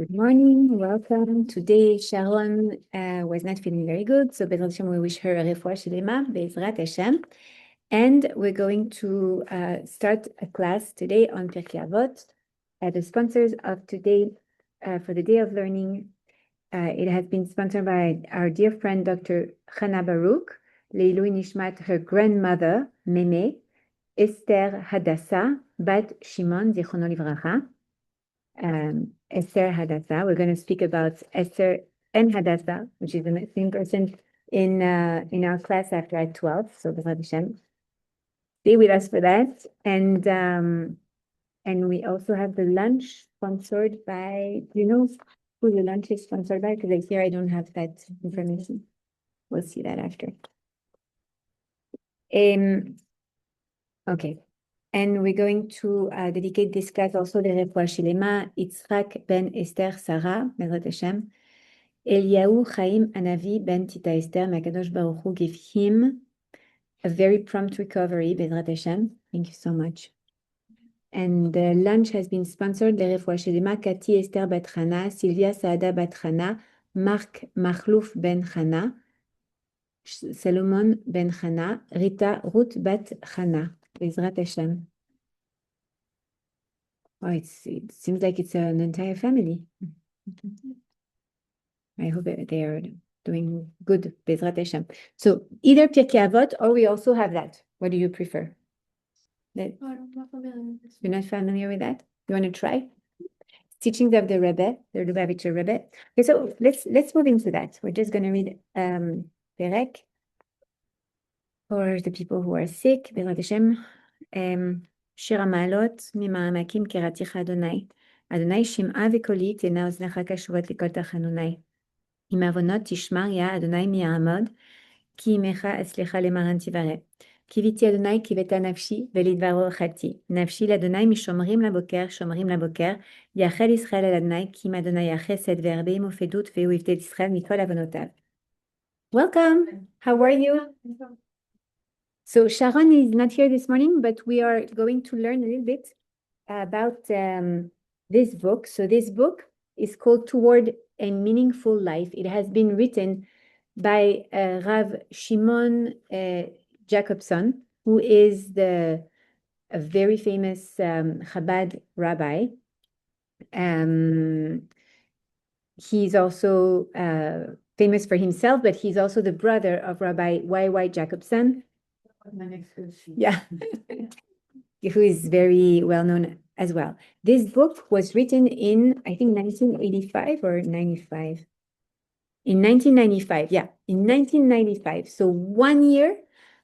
Good morning, welcome. Today, Sharon was not feeling very good, so Bezrat Hashem, we wish her a refuah shlema, Bezrat Hashem. And we're going to start a class today on Pirkei Avot. The sponsors of today, for the day of learning, it has been sponsored by our dear friend, Dr. Chana Baruch, Leilui Nishmat, her grandmother, Meme, Esther Hadassah, Bat Shimon, Zichrono Livracha. Esther Hadassah. We're going to speak about Esther and Hadassah, which is the same person in our class after at 12. So Bezrat Hashem, stay with us for that. And we also have the lunch sponsored by, do you know who the lunch is sponsored by? Because here I don't have that information. We'll see that after. Okay. And we're going to dedicate this class also to Refuah Shlema, Yitzhak ben Esther Sarah, Bezrat Hashem. Eliyahu Chaim Anavi ben Tita Esther, Makadosh Baruch Hu give him a very prompt recovery, Bezrat Hashem. Thank you so much. And the lunch has been sponsored, Le Refuah Shlema, Kati Esther bat Chana, Sylvia Saada bat Chana, Mark Machlouf ben Chana, Salomon ben Chana, Rita Ruth bat Chana. Bezrat Hashem. Oh, it seems like it's an entire family. I hope they are doing good, Bezrat Hashem. So either Pirkei Avot or we also have that. What do you prefer? I'm not familiar with this. You're not familiar with that? You want to try? Teachings of the Rebbe, the Lubavitcher Rebbe. Okay, so let's move into that. We're just going to read Perek for the people who are sick, Bezrat Hashem. שיר המעלות ממעמקים קראתיך אדוני. אדוני שמעה וקולי תנה אוזניך קשובות לכל תחנוני. עם עוונות תשמר יה אדוני מי יעמוד, כי עמך אצלך למען תברא. קיוויתי אדוני קיוותה נפשי ולדברו חלתי. נפשי לאדוני משומרים לבוקר, שומרים לבוקר. יאחל ישראל אל אדוני, כי אם אדוני יחסד והרבה עמו פדות והוא יפדה את ישראל מכל עוונותיו. Welcome. How are you? So Sharon is not here this morning, but we are going to learn a little bit about this book. So this book is called Toward a Meaningful Life. It has been written by Rav Shimon Jacobson, who is a very famous Chabad rabbi. He's also famous for himself, but he's also the brother of Rabbi Y.Y. Jacobson. Yeah, who is very well known as well. This book was written in, I think, 1985 or 95. In 1995, yeah, in 1995. So 1 year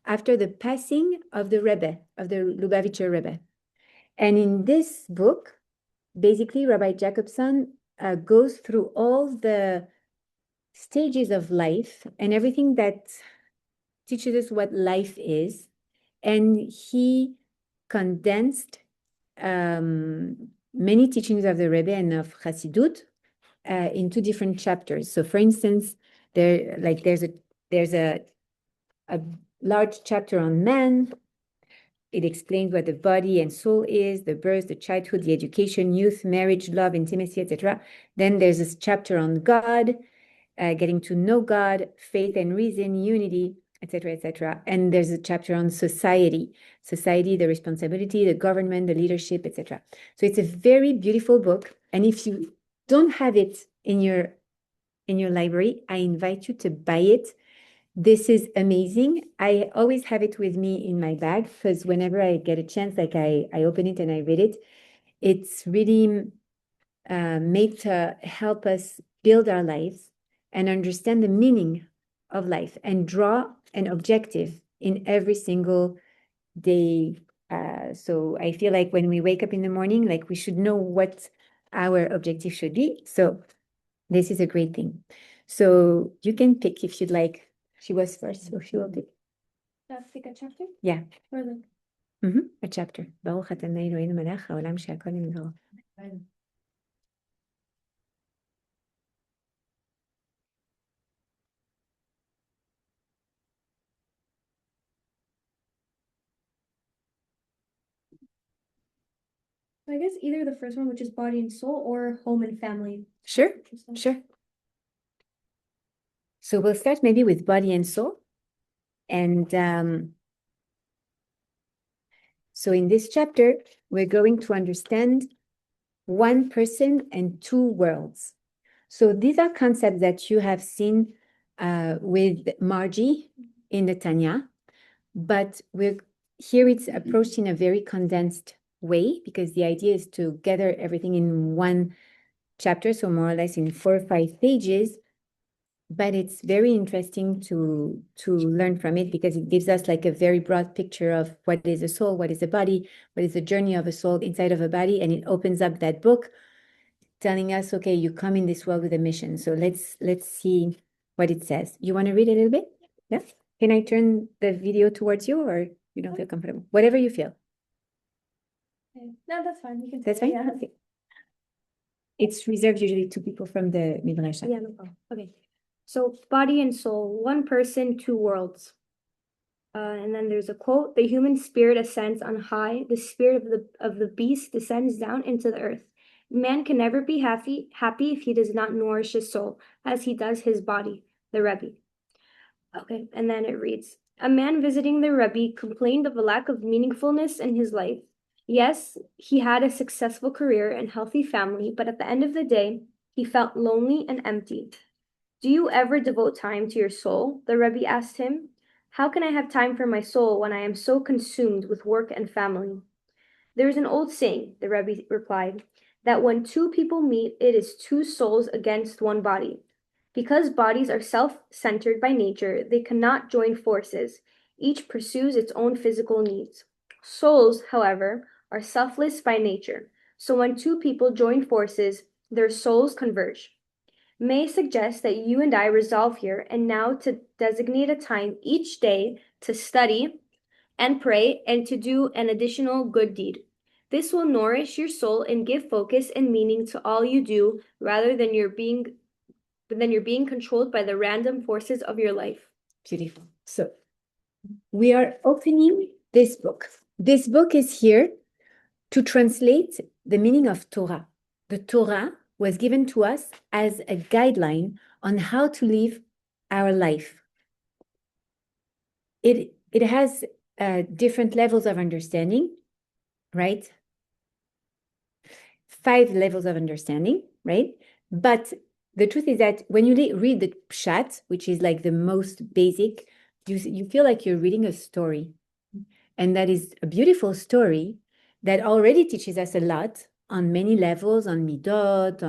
after the passing of the Rebbe, of the Lubavitcher Rebbe. And in this book, basically, Rabbi Jacobson goes through all the stages of life and everything that teaches us what life is. And he condensed many teachings of the Rebbe and of Chassidut into different chapters. So, for instance, there's a large chapter on man. It explains what the body and soul is, the birth, the childhood, the education, youth, marriage, love, intimacy, etc. Then there's this chapter on God, getting to know God, faith and reason, unity, etc., etc. And there's a chapter on society, the responsibility, the government, the leadership, etc. So it's a very beautiful book. And if you don't have it in your library, I invite you to buy it. This is amazing. I always have it with me in my bag because whenever I get a chance, like I open it and I read it. It's really made to help us build our lives and understand the meaning of life and draw an objective in every single day. So I feel like when we wake up in the morning, like we should know what our objective should be. So this is a great thing. So you can pick if you'd like. She was first, so she will pick. Pick a chapter? Yeah. Or the... A chapter. Baruch atah Adonai Eloheinu melech haolam she'akol nivra. I guess either the first one, which is body and soul, or home and family. Sure, sure. So we'll start maybe with body and soul. And so in this chapter, we're going to understand one person and two worlds. So these are concepts that you have seen with Margie in the Tanya, but here it's approached in a very condensed way because the idea is to gather everything in one chapter, so more or less in 4 or 5 pages. But it's very interesting to learn from it because it gives us like a very broad picture of what is a soul, what is a body, what is the journey of a soul inside of a body, and it opens up that book telling us, okay, you come in this world with a mission. So let's see what it says. You want to read a little bit? Yeah. Can I turn the video towards you, or you don't feel comfortable? Whatever you feel. Okay. No, that's fine. You can. That's fine. Yeah. Okay. It's reserved usually to people from the Midrash. Yeah, no problem. Okay. So body and soul, one person, two worlds. And then there's a quote: "The human spirit ascends on high. The spirit of the beast descends down into the earth. Man can never be happy if he does not nourish his soul as he does his body." The Rebbe. Okay, and then it reads: "A man visiting the Rebbe complained of a lack of meaningfulness in his life. Yes, he had a successful career and healthy family, but at the end of the day, he felt lonely and empty. Do you ever devote time to your soul?" the Rebbe asked him. "How can I have time for my soul when I am so consumed with work and family?" "There is an old saying," the Rebbe replied, "that when two people meet, it is two souls against one body. Because bodies are self-centered by nature, they cannot join forces. Each pursues its own physical needs. Souls, however, are selfless by nature. So when two people join forces, their souls converge. May suggest that you and I resolve here and now to designate a time each day to study and pray and to do an additional good deed. This will nourish your soul and give focus and meaning to all you do rather than you're being controlled by the random forces of your life." Beautiful. So we are opening this book. This book is here to translate the meaning of Torah. The Torah was given to us as a guideline on how to live our life. It has different levels of understanding, right? 5 levels of understanding, right? But the truth is that when you read the Pshat, which is like the most basic, you feel like you're reading a story. And that is a beautiful story that already teaches us a lot on many levels, on midot,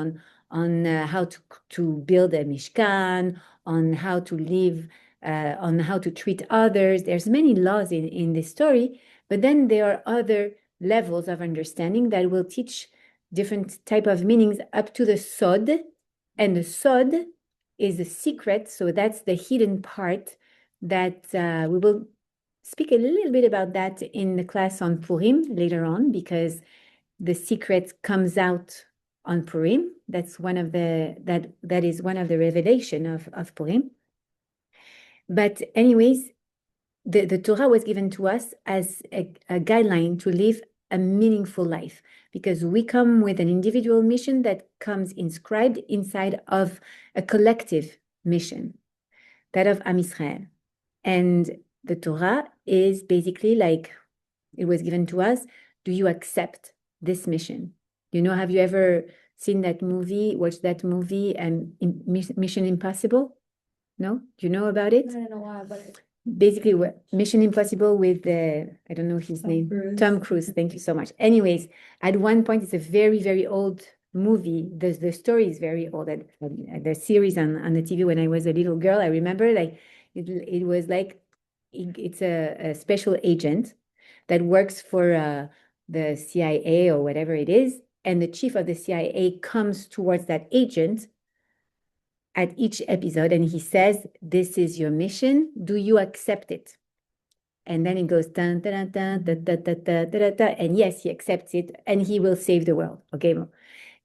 on how to build a mishkan, on how to live, on how to treat others. There's many laws in this story, but then there are other levels of understanding that will teach different type of meanings up to the sod, and the sod is the secret. So that's the hidden part that we will speak a little bit about that in the class on Purim later on, because the secret comes out on Purim. That's one of the that is one of the revelation of Purim. But anyways, the Torah was given to us as a guideline to live a meaningful life, because we come with an individual mission that comes inscribed inside of a collective mission, that of Am Yisrael. And the Torah is basically like, it was given to us. Do you accept this mission? Have you ever seen that movie, watched that movie, Mission Impossible? No? Do you know about it? I don't know why, but Basically, Mission Impossible with I don't know his name. Cruise. Tom Cruise. Thank you so much. Anyways, at one point, it's a very, very old movie. The story is very old. The series on the TV when I was a little girl, I remember like it was like it's a special agent that works for the CIA or whatever it is, and the chief of the CIA comes towards that agent at each episode, and he says, "This is your mission. Do you accept it?" And then it goes dun, dun, dun, dun, dun, dun, dun, dun, dun, dun, and yes, he accepts it, and he will save the world. Okay,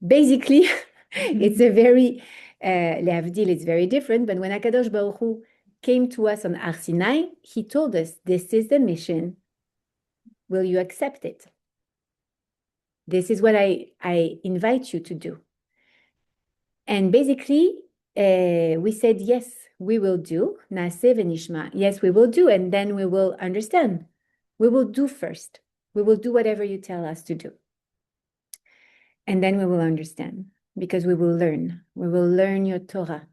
basically, it's a very lehavdil. It's very different. But when Hakadosh Baruch Hu came to us on Har Sinai, he told us, "This is the mission. Will you accept it?" This is what I invite you to do. And basically, we said, yes, we will do. Naaseh v'nishma. Yes, we will do. And then we will understand. We will do first. We will do whatever you tell us to do. And then we will understand, because we will learn. We will learn your Torah,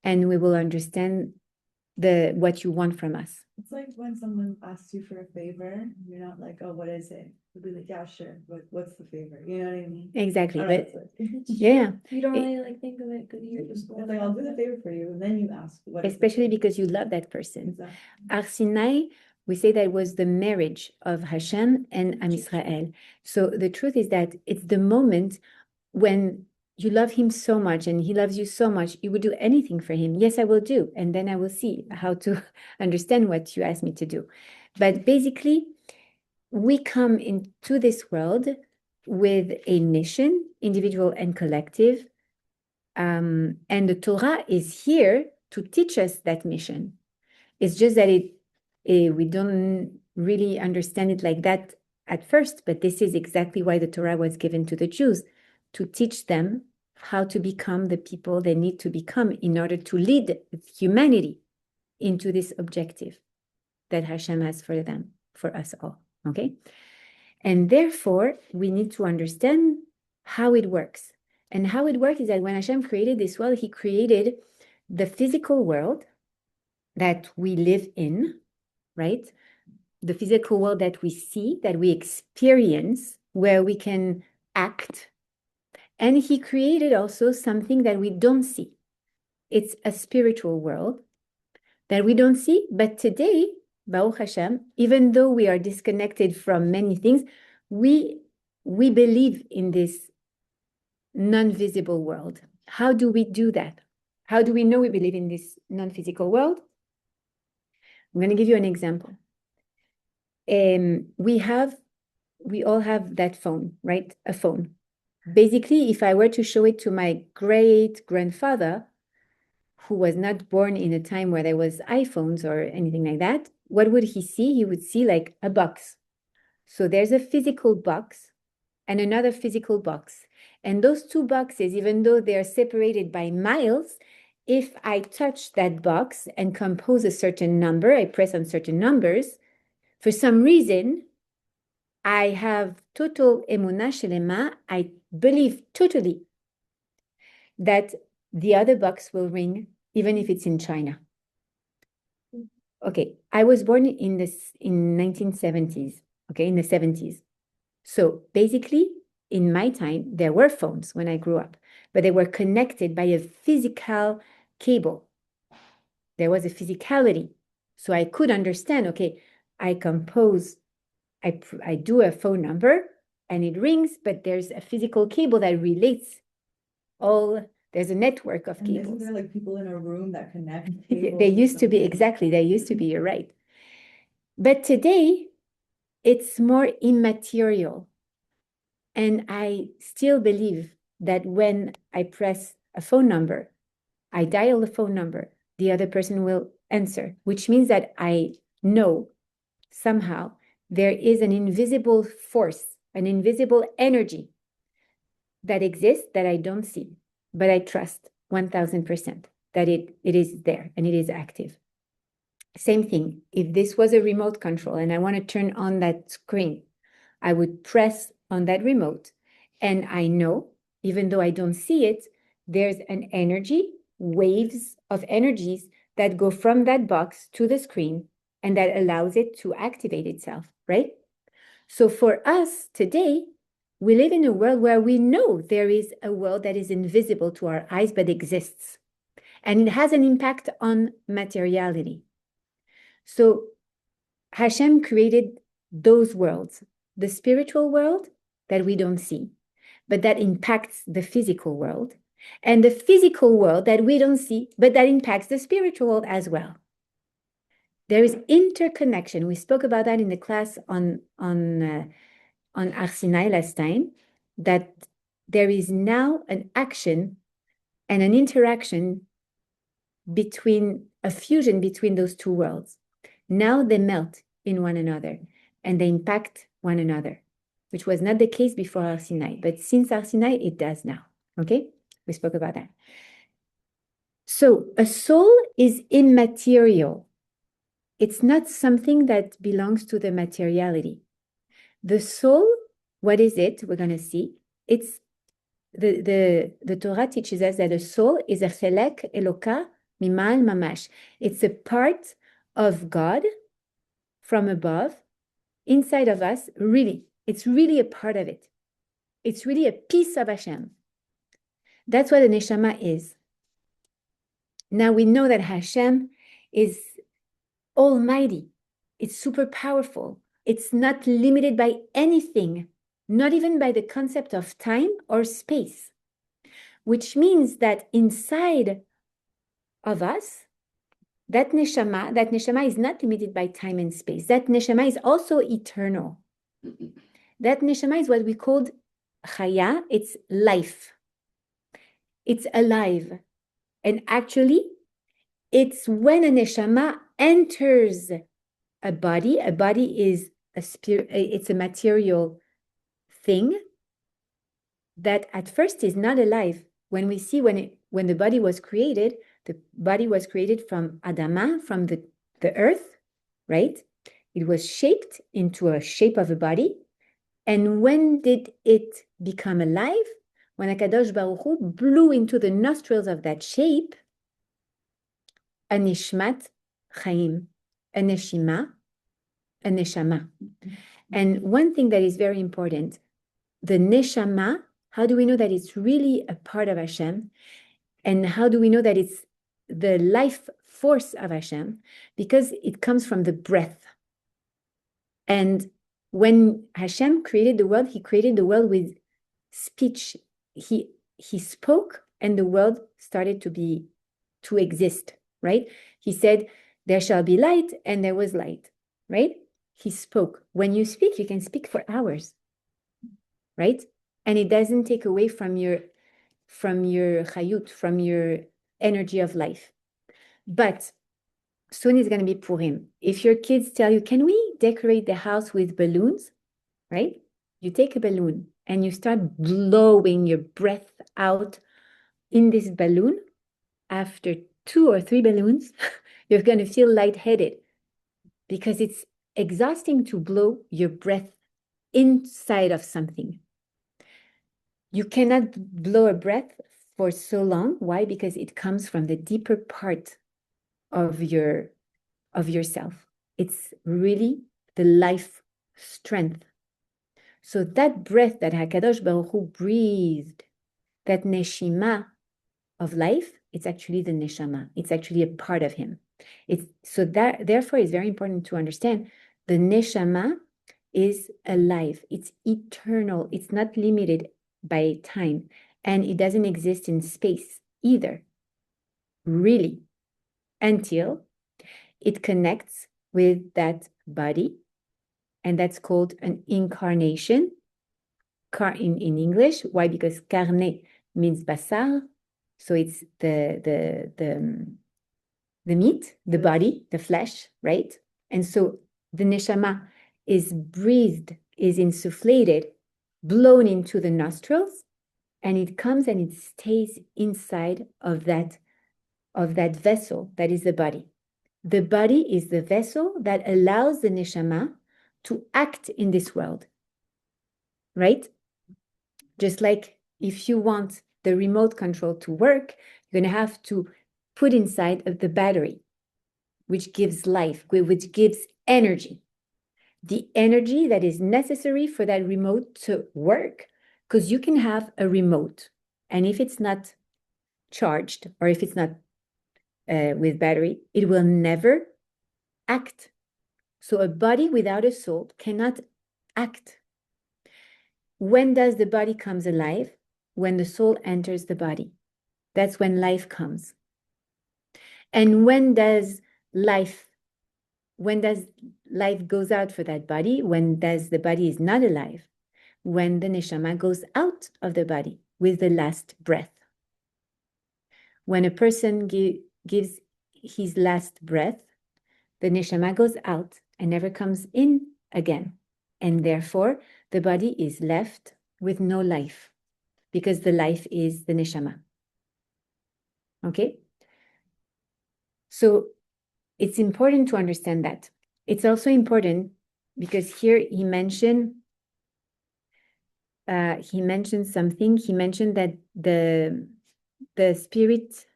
and we will understand what you want from us. It's like when someone asks you for a favor, you're not like, oh, what is it? You'll be like, yeah, sure. What's the favor? You know what I mean? Exactly. I don't know, But it's like- yeah, You don't really like think of it because you're just It's like, I'll do the favor for you, and then you ask what is the especially favor? because you love that person. Exactly. Har Sinai, we say that was the marriage of Hashem and Am Israel. So the truth is that it's the moment when you love him so much and he loves you so much, you would do anything for him. Yes, I will do. And then I will see how to understand what you ask me to do. But basically, we come into this world with a mission, individual and collective. And the Torah is here to teach us that mission. It's just that we don't really understand it like that at first, but this is exactly why the Torah was given to the Jews, to teach them how to become the people they need to become in order to lead humanity into this objective that Hashem has for them, for us all, okay? And therefore, we need to understand how it works. And how it works is that when Hashem created this world, he created the physical world that we live in, right? The physical world that we see, that we experience, where we can act. And he created also something that we don't see. It's a spiritual world that we don't see. But today, Baruch Hashem, even though we are disconnected from many things, we believe in this non-visible world. How do we do that? How do we know we believe in this non-physical world? I'm going to give you an example. We all have that phone, right? A phone. Basically, if I were to show it to my great-grandfather, who was not born in a time where there was iPhones or anything like that, what would he see? He would see like a box. So there's a physical box and another physical box. And those two boxes, even though they are separated by miles, if I touch that box and compose a certain number, I press on certain numbers, for some reason, I have total emunah shelema. I believe totally that the other box will ring, even if it's in China. Okay, I was born in 1970s, okay, in the 70s. So basically, in my time, there were phones when I grew up, but they were connected by a physical cable. There was a physicality. So I could understand, okay, I compose, I do a phone number and it rings, but there's a physical cable that relates there's a network of And cables. isn't there like people in a room that connect? They used to be, exactly, they used to be, you're right. But today, it's more immaterial. And I still believe that when I press a phone number, I dial the phone number, the other person will answer, which means that I know somehow there is an invisible force, an invisible energy that exists that I don't see, but I trust 1000% that it is there and it is active. Same thing, if this was a remote control and I want to turn on that screen, I would press on that remote and I know, even though I don't see it, there's an energy, waves of energies that go from that box to the screen and that allows it to activate itself, right? So for us today, we live in a world where we know there is a world that is invisible to our eyes but exists. And it has an impact on materiality. So Hashem created those worlds, the spiritual world that we don't see, but that impacts the physical world, and the physical world that we don't see, but that impacts the spiritual world as well. There is interconnection. We spoke about that in the class on Har Sinai last time, that there is now an action and an interaction between a fusion between those two worlds. Now they melt in one another and they impact one another. which was not the case before Har Sinai. But since Har Sinai, it does now. Okay? We spoke about that. So a soul is immaterial. It's not something that belongs to the materiality. The soul, what is it? We're going to see. It's the Torah teaches us that a soul is a chelek eloka mimal mamash. It's a part of God from above, inside of us, really. It's really a part of it. It's really a piece of Hashem. That's what a neshama is. Now we know that Hashem is almighty. It's super powerful. It's not limited by anything, not even by the concept of time or space, which means that inside of us, that neshama is not limited by time and space. That neshama is also eternal. That neshama is what we called chaya. It's life. It's alive. And actually, it's when a neshama enters a body is a spirit, it's a material thing that at first is not alive. When we see when the body was created from Adama, from the earth, right? It was shaped into a shape of a body. And when did it become alive? When HaKadosh Baruch Hu blew into the nostrils of that shape a nishmat chaim, a neshima, a neshama. And one thing that is very important, the neshama, how do we know that it's really a part of Hashem? And how do we know that it's the life force of Hashem? Because it comes from the breath. And when Hashem created the world, he created the world with speech. He spoke and the world started to exist, right? He said, there shall be light, and there was light, right? He spoke. When you speak, you can speak for hours, right? And it doesn't take away from your chayut, from your energy of life. But soon is going to be Purim. If your kids tell you, can we decorate the house with balloons, right? You take a balloon and you start blowing your breath out in this balloon. After 2 or 3 balloons, you're going to feel lightheaded because it's exhausting to blow your breath inside of something. You cannot blow a breath for so long. Why? Because it comes from the deeper part of yourself. It's really the life strength. So that breath that HaKadosh Baruch Hu breathed, that neshima of life, it's actually the neshama. It's actually a part of him. Therefore, it's very important to understand the neshama is alive. It's eternal. It's not limited by time. And it doesn't exist in space either, really, until it connects with that body. And that's called an incarnation in English. Why? Because carne means basar. So it's the meat, the body, the flesh, right? And so the neshama is breathed, is insufflated, blown into the nostrils, and it comes and it stays inside of that vessel that is the body. The body is the vessel that allows the neshama to act in this world, right? Just like if you want the remote control to work, you're going to have to put inside of the battery, which gives life, which gives energy. The energy that is necessary for that remote to work, because you can have a remote, and if it's not charged or if it's not with battery, it will never act. So a body without a soul cannot act. When does the body comes alive? When the soul enters the body. That's when life comes. And when does life goes out for that body? When does the body is not alive? When the neshama goes out of the body with the last breath. When a person gives his last breath, the neshama goes out and never comes in again. And therefore, the body is left with no life because the life is the neshama. Okay? So it's important to understand that. It's also important because here he mentioned something. He mentioned that the spirit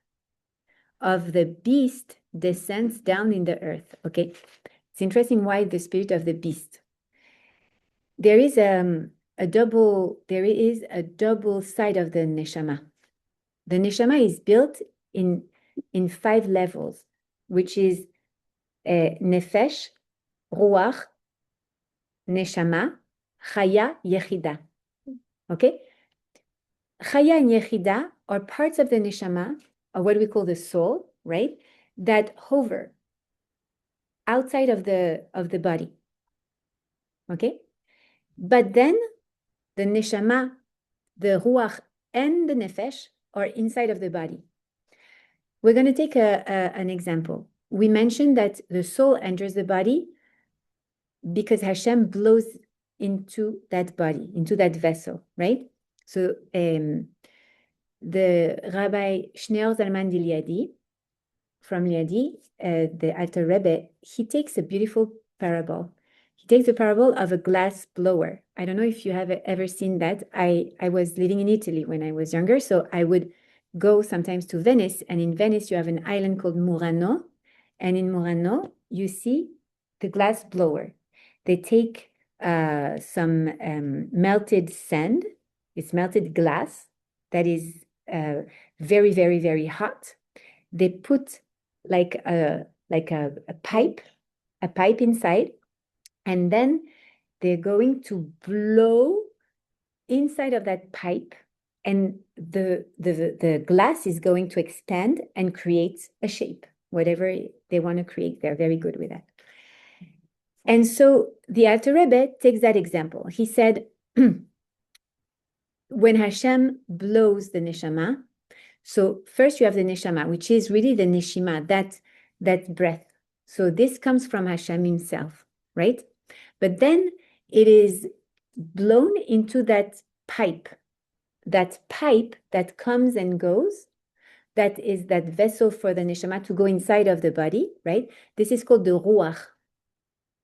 of the beast descends down in the earth. Okay, it's interesting why the spirit of the beast. There is a double side of the neshama. The neshama is built in 5 levels, which is nefesh, ruach, neshama, chaya, yechida. Okay? Chaya and yechida are parts of the neshama, or what we call the soul, right? That hover outside of the body. Okay? But then the neshama, the ruach, and the nefesh are inside of the body. We're going to take an example. We mentioned that the soul enters the body because Hashem blows into that body, into that vessel, right? So the Rabbi Shneor Zalman Gileadi, from Liadi, the Alter Rebbe, he takes a beautiful parable. He takes the parable of a glass blower. I don't know if you have ever seen that. I was living in Italy when I was younger, so I would go sometimes to Venice, and in Venice you have an island called Murano, and in Murano you see the glass blower. They take some melted sand, it's melted glass that is very, very, very hot. They put like a pipe inside, and then they're going to blow inside of that pipe, and the glass is going to expand and create a shape, whatever they want to create. They're very good with that. And so the Alter Rebbe takes that example. He said, when Hashem blows the neshama, so first you have the neshama, which is really the neshima, that breath. So this comes from Hashem himself, right? But then it is blown into that pipe that comes and goes, that is that vessel for the neshama to go inside of the body, right? This is called the ruach.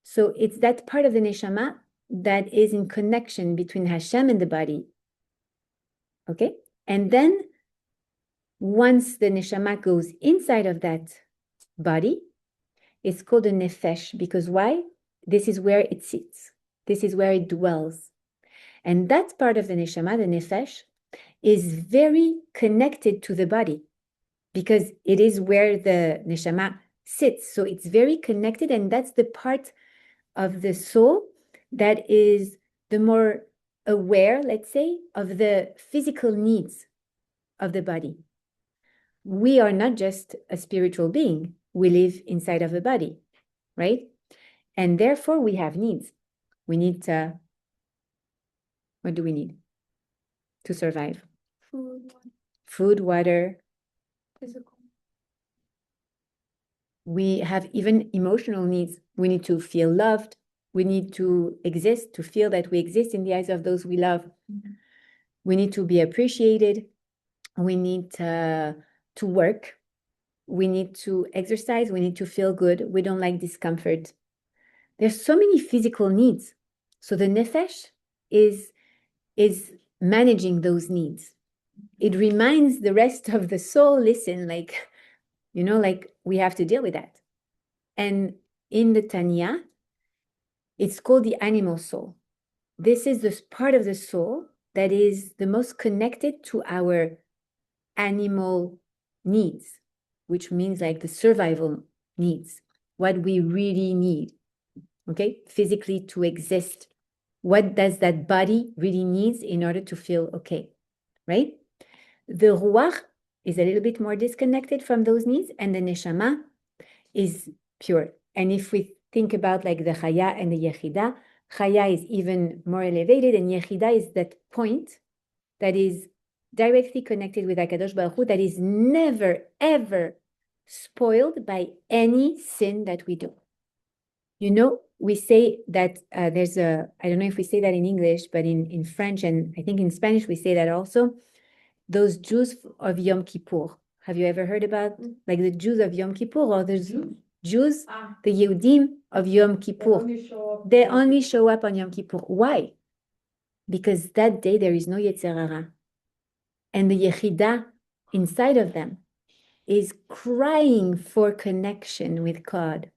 So it's that part of the neshama that is in connection between Hashem and the body. Okay? And then once the neshama goes inside of that body, it's called a nefesh, because why? This is where it sits. This is where it dwells. And that part of the neshama, the nefesh, is very connected to the body because it is where the neshama sits. So it's very connected, and that's the part of the soul that is the more aware, let's say, of the physical needs of the body. We are not just a spiritual being. We live inside of a body, right? And therefore we have needs. We need what do we need to survive? Food, water. Physical. We have even emotional needs. We need to feel loved. We need to exist, to feel that we exist in the eyes of those we love. Mm-hmm. We need to be appreciated. We need to work. We need to exercise. We need to feel good. We don't like discomfort. There's so many physical needs. So the nefesh is managing those needs. It reminds the rest of the soul, listen, like we have to deal with that. And in the Tanya, it's called the animal soul. This is the part of the soul that is the most connected to our animal needs, which means like the survival needs, what we really need, okay, physically to exist. What does that body really needs in order to feel okay, right? The ruach is a little bit more disconnected from those needs, and the neshama is pure. And if we think about like the chaya and the yechida, chaya is even more elevated, and yechida is that point that is directly connected with HaKadosh Baruch Hu, that is never, ever spoiled by any sin that we do. You know, we say that there's a, I don't know if we say that in English, but in French and I think in Spanish we say that also, those Jews of Yom Kippur. Have you ever heard about like the Jews of Yom Kippur or the Jews, the Yehudim of Yom Kippur? They only show up on Yom Kippur. Why? Because that day there is no Yetzer Hara. And the Yechidah inside of them is crying for connection with God.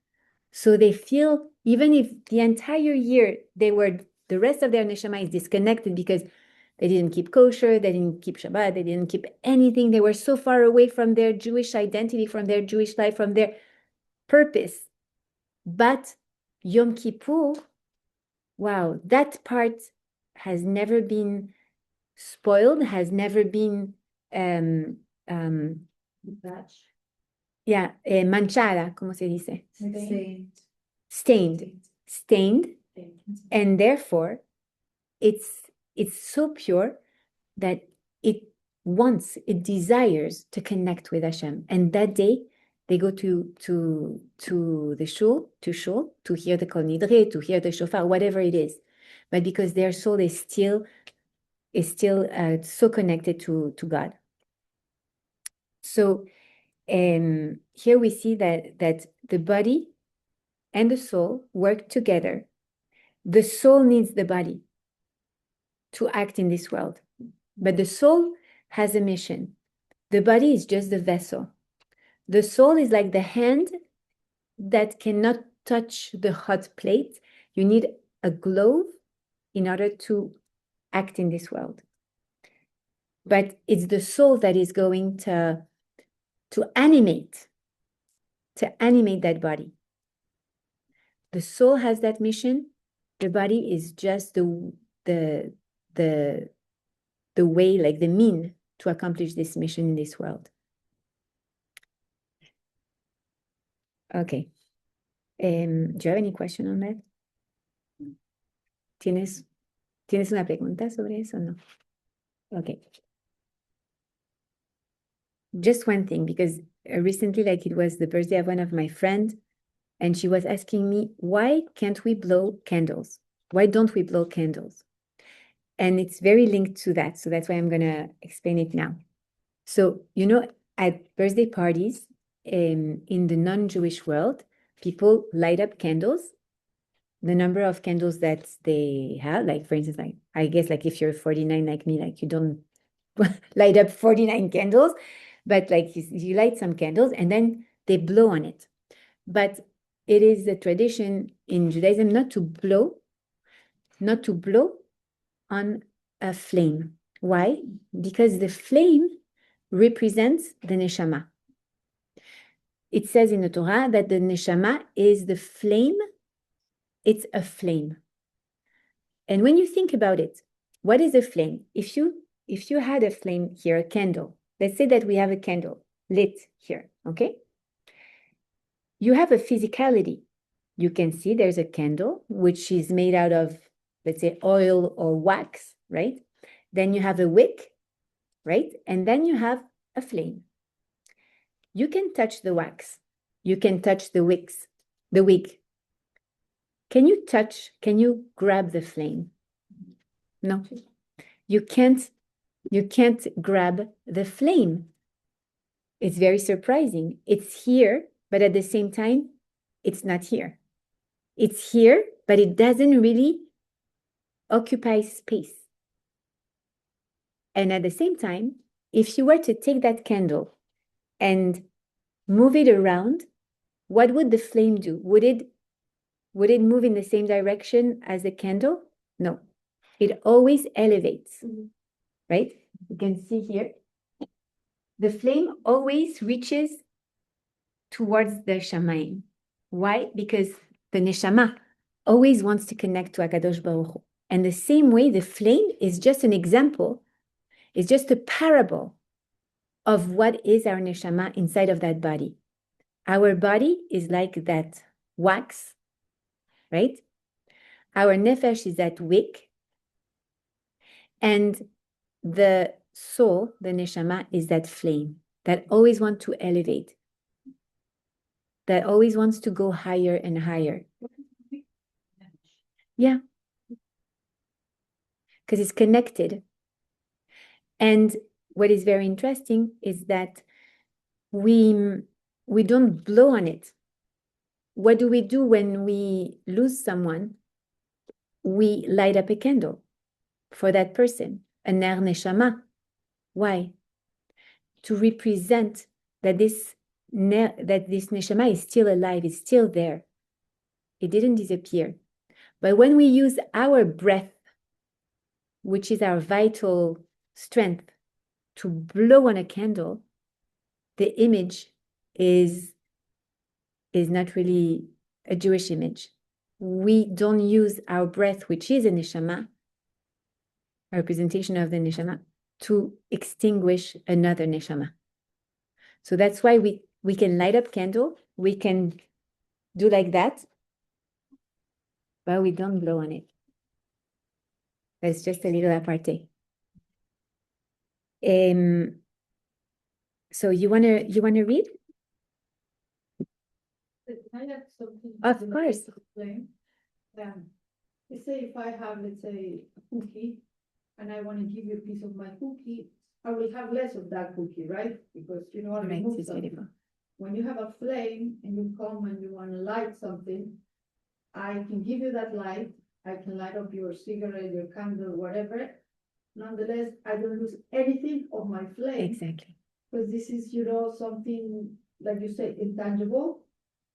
So they feel, even if the entire year the rest of their neshama is disconnected because they didn't keep kosher, they didn't keep Shabbat, they didn't keep anything. They were so far away from their Jewish identity, from their Jewish life, from their purpose. But Yom Kippur, wow, that part has never been spoiled, has never been manchada, ¿cómo se dice? Stained, and therefore it's so pure that it desires to connect with Hashem. And that day they go to the shul, to hear the Kol Nidre, to hear the shofar, whatever it is. But because their soul is still so connected to God. So here we see that the body and the soul work together. The soul needs the body to act in this world, but the soul has a mission. The body is just the vessel. The soul is like the hand that cannot touch the hot plate. You need a glove in order to act in this world. But it's the soul that is going to animate that body. The soul has that mission. The body is just the way, like the mean to accomplish this mission in this world. Okay. Do you have any question on that? ¿Tienes una pregunta sobre eso? No. Okay. Just one thing, because recently, like it was the birthday of one of my friends, and she was asking me, why can't we blow candles? Why don't we blow candles? And it's very linked to that. So that's why I'm going to explain it now. So, at birthday parties in the non-Jewish world, people light up candles. The number of candles that they have, like for instance, like I guess like if you're 49 like me, like you don't light up 49 candles, but like you light some candles and then they blow on it. But it is the tradition in Judaism not to blow on a flame. Why? Because the flame represents the neshama. It says in the Torah that the neshama is the flame. It's a flame. And when you think about it, what is a flame? If you had a flame here, a candle, let's say that we have a candle lit here, okay? You have a physicality. You can see there's a candle, which is made out of, let's say, oil or wax, right? Then you have a wick, right? And then you have a flame. You can touch the wax. You can touch the wick. Can you grab the flame? No. You can't grab the flame. It's very surprising. It's here, but at the same time, it's not here. It's here, but it doesn't really occupy space. And at the same time, if you were to take that candle and move it around, what would the flame do? Would it move in the same direction as the candle? No. It always elevates, right? You can see here. The flame always reaches towards the shamayim. Why? Because the neshama always wants to connect to HaKadosh Baruch Hu. And the same way, the flame is just an example, it's just a parable of what is our neshama inside of that body. Our body is like that wax, right? Our nefesh is that wick. And the soul, the neshama, is that flame that always wants to elevate, that always wants to go higher and higher. Yeah. Because it's connected. And what is very interesting is that we don't blow on it. What do we do when we lose someone? We light up a candle for that person, a ner neshama. Why? To represent that this neshama is still alive, is still there. It didn't disappear. But when we use our breath, which is our vital strength, to blow on a candle, the image is not really a Jewish image. We don't use our breath, which is a neshama, a representation of the neshama, to extinguish another neshama. So that's why we can light up candle, we can do like that, but we don't blow on it. That's just a little aparté. So you wanna read? I have something. Of course. To explain. Let's say if I have, let's say, a cookie, and I want to give you a piece of my cookie, I will have less of that cookie, right? Because you know, I Right, remove it's something. beautiful. When you have a flame and you come and you want to light something, I can give you that light. I can light up your cigarette, your candle, whatever. Nonetheless, I don't lose anything of my flame. Exactly. Because this is, you know, something, like you say, intangible,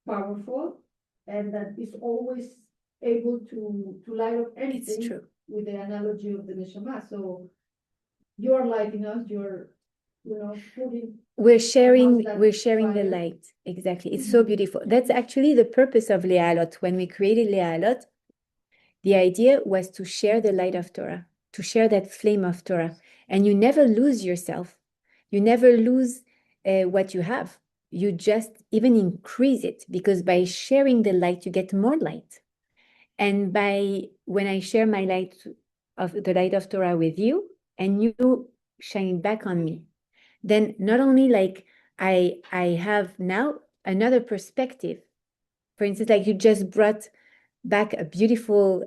powerful, and that is always able to light up It's anything true. with the analogy of the neshama. So you're lighting us, you're, you know, putting We're sharing that the fire. light. Exactly. It's so beautiful. That's actually the purpose of Le'alot. When we created Le'alot, the idea was to share the light of Torah, to share that flame of Torah. And you never lose yourself. You never lose what you have. You just even increase it, because by sharing the light, you get more light. And when I share my light of the light of Torah with you, and you shine it back on me, then not only like I have now another perspective. For instance, like you just brought back a beautiful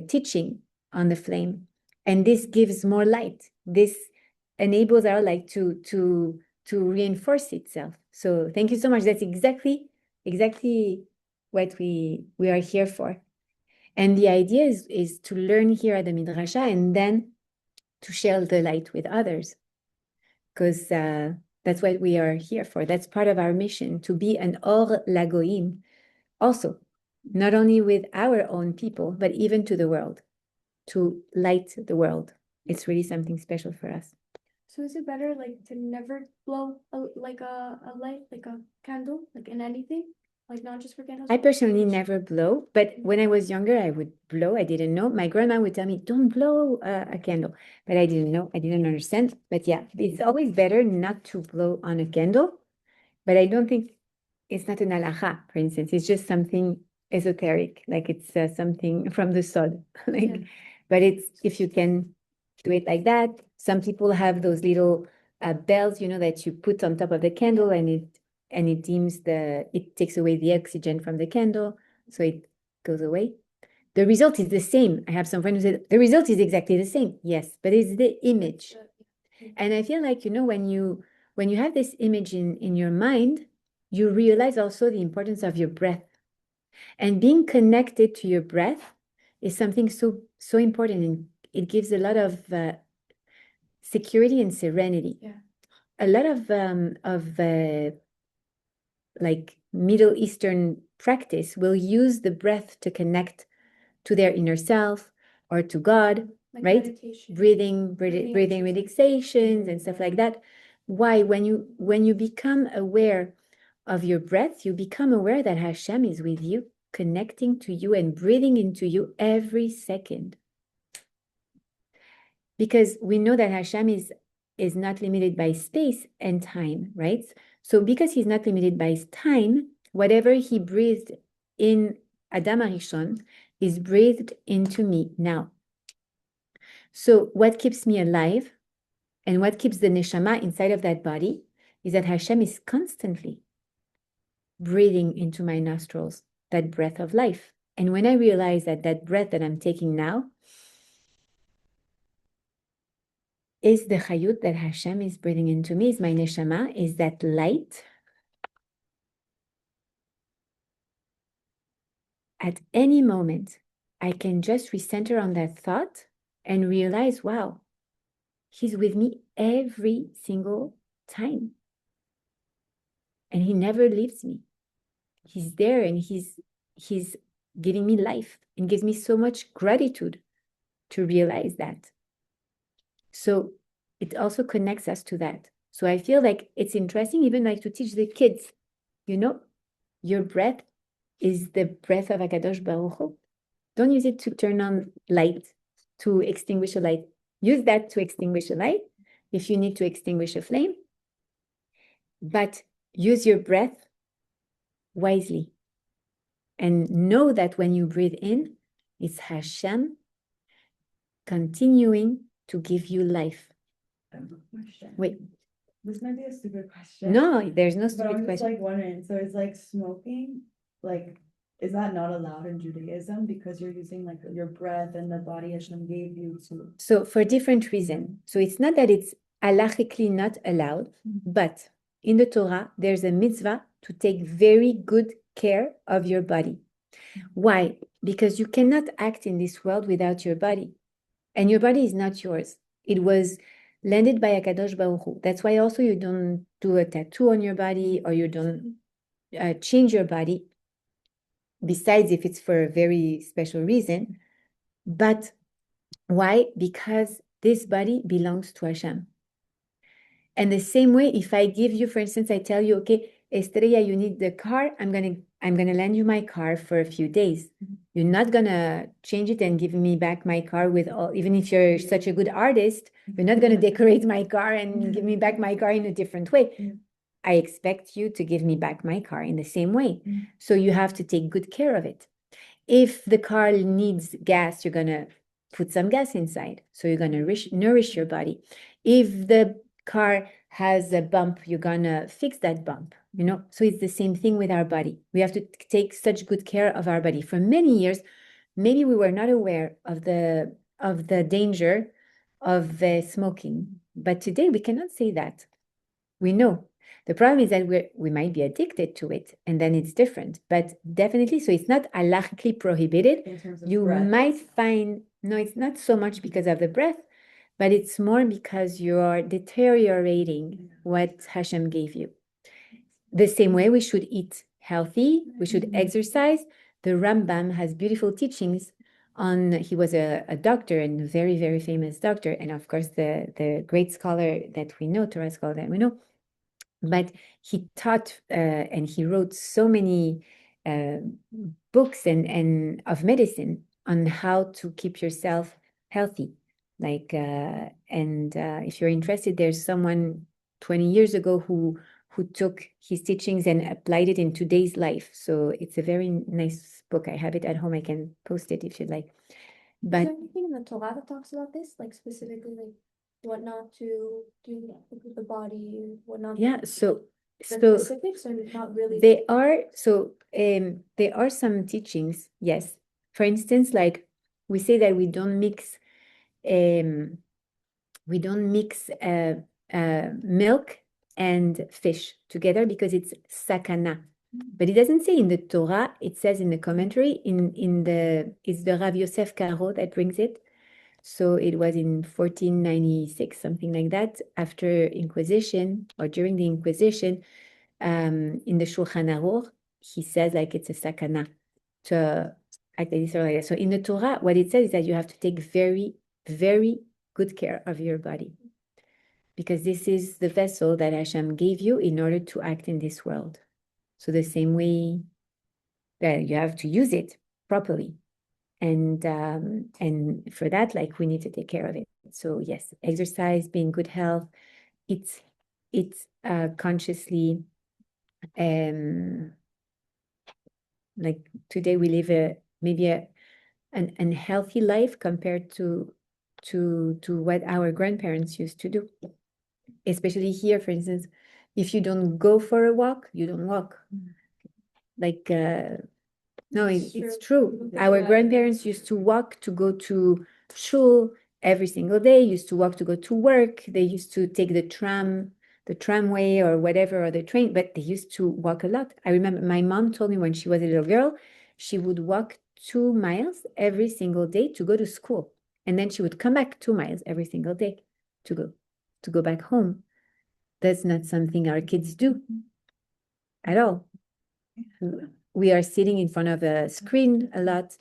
teaching on the flame, and this gives more light. This enables our light to reinforce itself. So thank you so much. That's exactly what we are here for. And the idea is to learn here at the Midrasha and then to share the light with others, because that's what we are here for. That's part of our mission, to be an or lagoim, also, not only with our own people, but even to the world, to light the world. It's really something special for us. So is it better like to never blow a light, like a candle, like in anything? Like not just for candles? I personally never blow, but when I was younger, I would blow. I didn't know. My grandma would tell me, don't blow a candle, but I didn't know. I didn't understand. But yeah, it's always better not to blow on a candle, but I don't think it's not an halacha, for instance. It's just something esoteric, like it's something from the sod. Like, but it's, if you can do it like that. Some people have those little bells, you know, that you put on top of the candle, and it it takes away the oxygen from the candle, so it goes away. The result is the same. I have some friends who said the result is exactly the same. Yes, but it's the image. And I feel like, you know, when you have this image in your mind, you realize also the importance of your breath. And being connected to your breath is something so important, and it gives a lot of security and serenity. Yeah. A lot of like Middle Eastern practice will use the breath to connect to their inner self or to God, Like right? meditation. Breathing exercise. relaxations and stuff like that. Why? When you become aware of your breath, you become aware that Hashem is with you, connecting to you and breathing into you every second. Because we know that Hashem is not limited by space and time, right? So because he's not limited by time, whatever he breathed in Adam HaRishon is breathed into me now. So what keeps me alive and what keeps the neshama inside of that body is that Hashem is constantly breathing into my nostrils that breath of life And when I realize that that breath that I'm taking now is the chayut that Hashem is breathing into me, is my neshama, is that light. At any moment, I can just recenter on that thought and realize, wow, he's with me every single time. And he never leaves me. He's there and he's giving me life and gives me so much gratitude to realize that. So it also connects us to that. So I feel like it's interesting, even like to teach the kids, your breath is the breath of HaKadosh Baruch Hu. Don't use it to turn on light, to extinguish a light. Use that to extinguish a light if you need to extinguish a flame. But use your breath wisely. And know that when you breathe in, it's Hashem continuing to give you life. I have a question. Wait. This might be a stupid question. No, there's no But stupid I'm just question. like wondering, so it's like smoking, like, is that not allowed in Judaism because you're using like your breath and the body Hashem gave you to? So for different reason. So it's not that it's halachically not allowed, but in the Torah, there's a mitzvah to take very good care of your body. Why? Because you cannot act in this world without your body. And your body is not yours. It was landed by HaKadosh Baruch Hu. That's why also you don't do a tattoo on your body or you don't change your body, besides if it's for a very special reason. But why? Because this body belongs to Hashem. And the same way, if I give you, for instance, I tell you, okay, Estrella, you need the car, I'm gonna lend you my car for a few days. You're not gonna change it and give me back my car with all, even if you're such a good artist, you're not gonna decorate my car and give me back my car in a different way. I expect you to give me back my car in the same way. So you have to take good care of it. If the car needs gas, you're gonna put some gas inside. So you're gonna nourish your body. If the car has a bump, you're gonna fix that bump, So it's the same thing with our body. We have to take such good care of our body. For many years, maybe we were not aware of the danger of smoking. But today we cannot say that. We know. The problem is that we might be addicted to it, and then it's different. But definitely, so it's not halachically prohibited. In terms of You breath. might find, no, it's not so much because of the breath, but it's more because you are deteriorating what Hashem gave you. The same way we should eat healthy, we should exercise. The Rambam has beautiful teachings on, he was a doctor and a very, very famous doctor. And of course, the great scholar that we know, Torah scholar that we know, but he taught and he wrote so many books and of medicine on how to keep yourself healthy. If you're interested, there's someone 20 years ago who took his teachings and applied it in today's life. So it's a very nice book. I have it at home. I can post it if you'd like. Is But there anything in the Torah that talks about this, like specifically, like what not to do with the body, what not? yeah, so The specifics are not really. there are some teachings, yes. For instance, like we say that we don't mix milk and fish together because it's sakana. But it doesn't say in the Torah, it says in the commentary, it's the Rav Yosef Karo that brings it. So it was in 1496, something like that, after Inquisition or during the Inquisition, in the Shulchan Aruch, he says like it's a sakana to act like this or like that. So in the Torah, what it says is that you have to take very, very good care of your body, because this is the vessel that Hashem gave you in order to act in this world. So the same way that you have to use it properly. And for that, like, we need to take care of it. So yes, exercise, be in good health. It's consciously, like today we live maybe an unhealthy life compared to what our grandparents used to do. Especially here, for instance, if you don't go for a walk, you don't walk. Like No, It's it's true. true. That's Our right. grandparents used to walk to go to school every single day, used to walk to go to work. They used to take the tramway or whatever, or the train, but they used to walk a lot. I remember my mom told me when she was a little girl, she would walk 2 miles every single day to go to school. And then she would come back 2 miles every single day to go back home. That's not something our kids do at all. We are sitting in front of a screen a lot.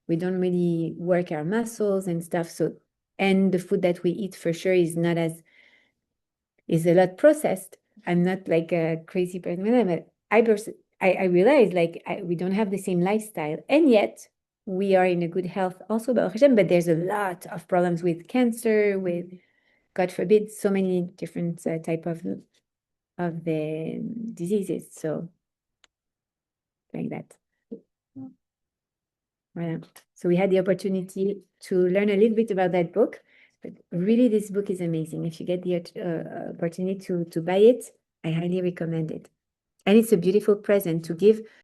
We don't really work our muscles and stuff. So, and the food that we eat for sure is a lot processed. I'm not like a crazy person, but I realize like we don't have the same lifestyle, and yet we are in a good health also, but there's a lot of problems with cancer, with God forbid, so many different type of the diseases. So like that. Voilà. So we had the opportunity to learn a little bit about that book, but really this book is amazing. If you get the opportunity to buy it, I highly recommend it. And it's a beautiful present to give